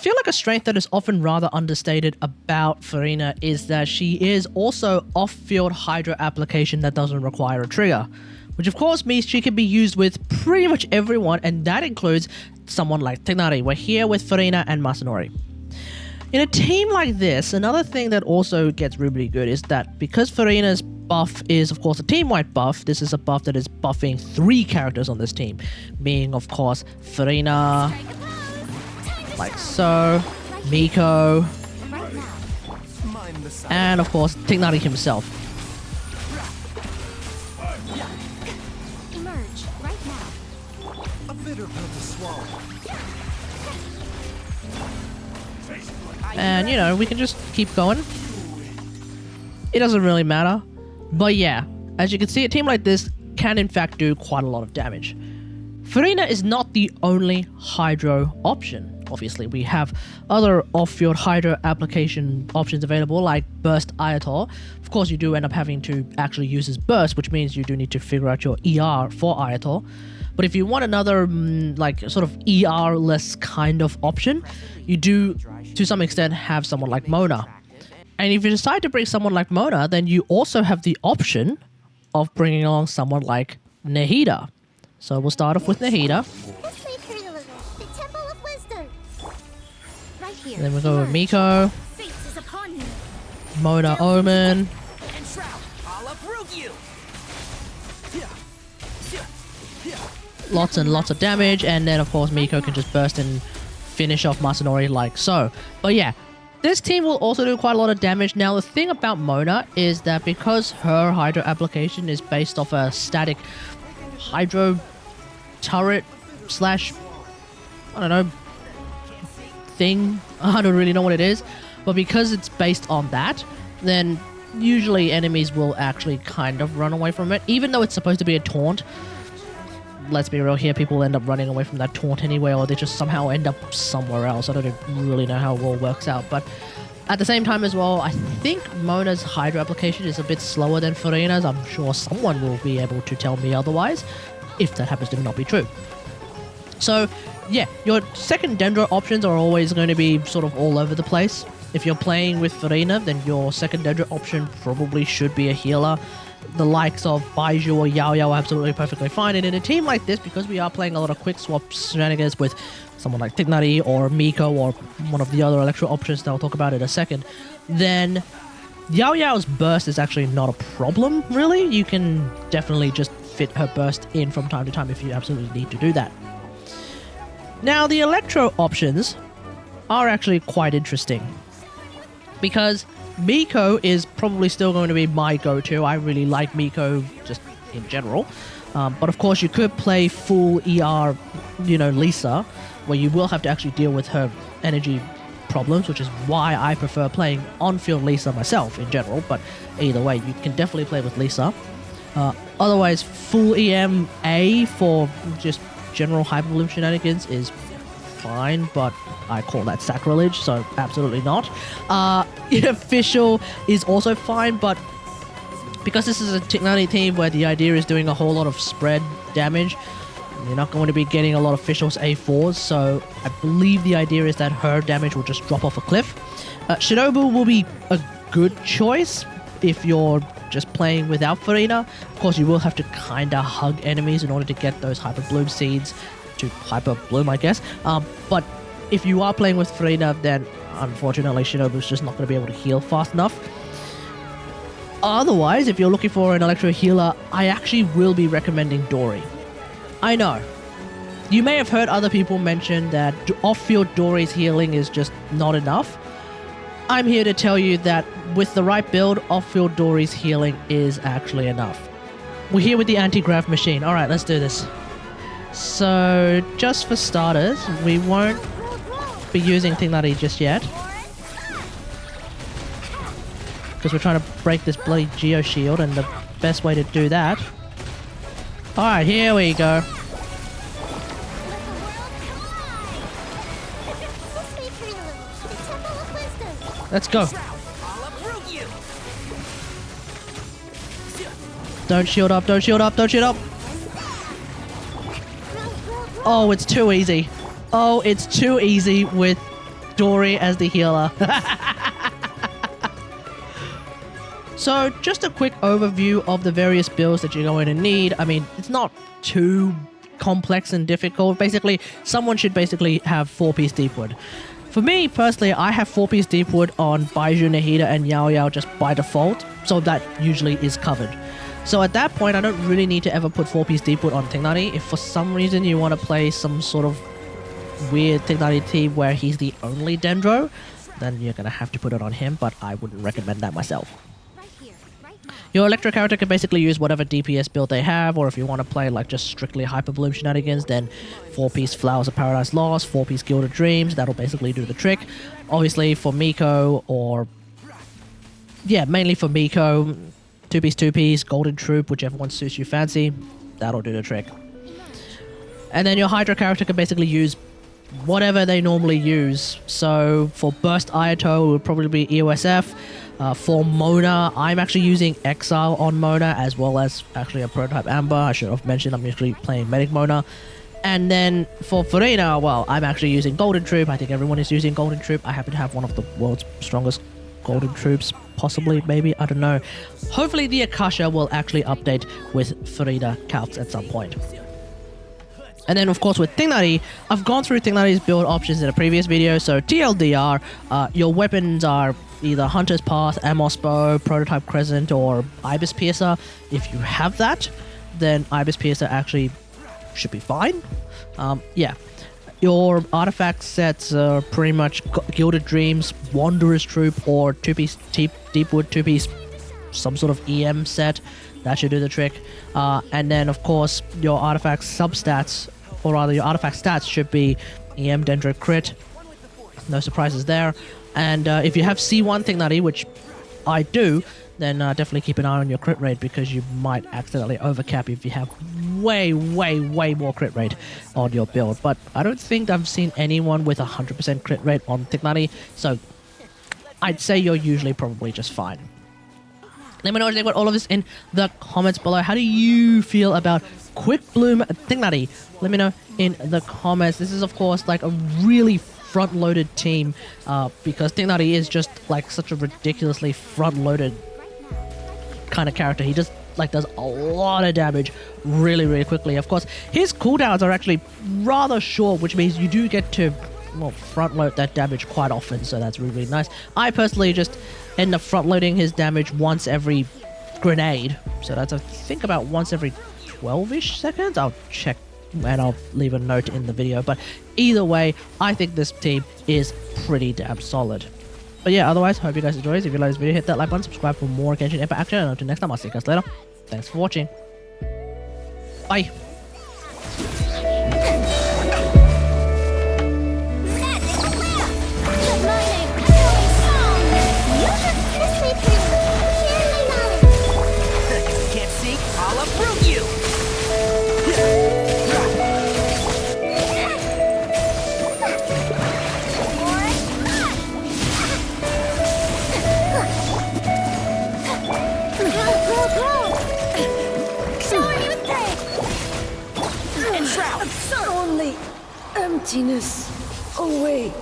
feel like a strength that is often rather understated about Furina is that she is also off-field Hydro application that doesn't require a trigger, which of course means she can be used with pretty much everyone, and that includes someone like Tighnari. We're here with Furina and Masanori. In a team like this, another thing that also gets really good is that because Furina's buff is of course a team-wide buff, this is a buff that is buffing 3 characters on this team, being of course Furina, like so, Miko, and of course Tighnari himself. Emerge right now. A bitter pill to swallow. And you know, we can just keep going. It doesn't really matter. But yeah, as you can see, a team like this can in fact do quite a lot of damage. Furina is not the only Hydro option. Obviously, we have other off-field Hydro application options available, like Burst Ayator. Of course, you do end up having to actually use his Burst, which means you do need to figure out your ER for Ayator. But if you want another, like, sort of ER-less kind of option, you do, to some extent, have someone like Mona. And if you decide to bring someone like Mona, then you also have the option of bringing along someone like Nahida. So we'll start off with Nahida. Let's leave here a little. The Temple of Wisdom. Right here. Then we'll go with Miko, Fate is upon you. Mona Omen, And Shroud, I'll uproot you. lots and lots of damage, and then of course Miko can just burst and finish off Masanori like so. But yeah, this team will also do quite a lot of damage. Now the thing about Mona is that because her Hydro application is based off a static Hydro turret slash, I don't know, thing, I don't really know what it is, but because it's based on that, then usually enemies will actually kind of run away from it, even though it's supposed to be a taunt. Let's be real here, people end up running away from that taunt anyway, or they just somehow end up somewhere else. I don't really know how it all works out, but at the same time as well, I think Mona's Hydro application is a bit slower than Furina's. I'm sure someone will be able to tell me otherwise, if that happens to not be true. So yeah, your second Dendro options are always going to be sort of all over the place. If you're playing with Furina, then your second Dendro option probably should be a healer. The likes of Baiju or Yao Yao are absolutely perfectly fine. And in a team like this, because we are playing a lot of quick swap shenanigans with someone like Tighnari or Miko or one of the other Electro options that I'll talk about in a second, then Yao Yao's burst is actually not a problem, really. You can definitely just fit her burst in from time to time if you absolutely need to do that. Now, the Electro options are actually quite interesting, because Miko is probably still going to be my go-to. I really like Miko just in general. But of course, you could play full ER, you know, Lisa, where you will have to actually deal with her energy problems, which is why I prefer playing on-field Lisa myself in general. But either way, you can definitely play with Lisa. Otherwise, full EMA for just general Hyper Bloom shenanigans is fine, but I call that sacrilege, so absolutely not. Official is also fine, but because this is a Tighnari team where the idea is doing a whole lot of spread damage, you're not going to be getting a lot of officials A4s, so I believe the idea is that her damage will just drop off a cliff. Shinobu will be a good choice if you're just playing without Furina. Of course, you will have to kinda hug enemies in order to get those Hyper Bloom seeds to Hyper Bloom, I guess. But if you are playing with Furina, then unfortunately Shinobu's just not going to be able to heal fast enough. Otherwise, if you're looking for an Electro healer, I actually will be recommending Dori. I know, you may have heard other people mention that off-field Dori's healing is just not enough. I'm here to tell you that with the right build, off-field Dori's healing is actually enough. We're here with the anti-grav machine. Alright, let's do this. So, just for starters, we won't be using Tighnari just yet, because we're trying to break this bloody Geo Shield, and the best way to do that... Alright, here we go. Let's go. Don't shield up, don't shield up, don't shield up! Oh, it's too easy. Oh, it's too easy with Dori as the healer. So just a quick overview of the various builds that you're going to need. I mean, it's not too complex and difficult. Basically, someone should basically have 4-piece Deepwood. For me, personally, I have 4-piece Deepwood on Baiju, Nahida, and Yao Yao just by default, so that usually is covered. So at that point, I don't really need to ever put 4-piece Deepwood on Tighnari. If for some reason you want to play some sort of weird Tighnari team where he's the only Dendro, then you're going to have to put it on him, but I wouldn't recommend that myself. Your Electro character can basically use whatever DPS build they have, or if you want to play like just strictly Hyperbloom shenanigans, then 4-piece Flowers of Paradise Lost, 4-piece Gilded Dreams, that'll basically do the trick. Obviously for Miko, or yeah, mainly for Miko, 2-piece, Golden Troop, whichever one suits you fancy, that'll do the trick. And then your Hydro character can basically use whatever they normally use. So for Burst Ayato, it would probably be EOSF. For Mona, I'm actually using Exile on Mona, as well as actually a prototype Amber. I should have mentioned I'm usually playing Medic Mona. And then for Furina, well, I'm actually using Golden Troop. I think everyone is using Golden Troop. I happen to have one of the world's strongest Golden Troops, possibly, maybe, I don't know. Hopefully the Akasha will actually update with Furina calcs at some point. And then, of course, with Tighnari, I've gone through Tighnari's build options in a previous video. So TLDR, your weapons are either Hunter's Path, Amos Bow, Prototype Crescent, or Ibis Piercer. If you have that, then Ibis Piercer actually should be fine. Yeah. Your artifact sets are pretty much Gilded Dreams, Wanderer's Troop, or 2-piece Deepwood, 2-piece some sort of EM set. That should do the trick. And then, of course, your artifact substats, or rather your artifact stats should be EM, Dendro, Crit. No surprises there. And if you have C1 Tighnari, which I do, then definitely keep an eye on your crit rate, because you might accidentally overcap if you have way more crit rate on your build. But I don't think I've seen anyone with 100% crit rate on Tighnari, so I'd say you're usually probably just fine. Let me know what you think about all of this in the comments below. How do you feel about Quickbloom Tighnari? Let me know in the comments. This is, of course, like a really front-loaded team, because Tighnari is just like such a ridiculously front-loaded kind of character. He just like does a lot of damage really quickly. Of course, his cooldowns are actually rather short, which means you do get to, well, front-load that damage quite often, so that's really nice. I personally just end up front-loading his damage once every grenade, so that's, I think, about once every 12-ish seconds. I'll check and I'll leave a note in the video, but either way, I think this team is pretty damn solid. But yeah, otherwise, hope you guys enjoyed. If you like this video, hit that like button, subscribe for more Genshin Impact action, and until next time, I'll see you guys later. Thanks for watching. Bye. Can't see? I'll uproot you! Only emptiness away.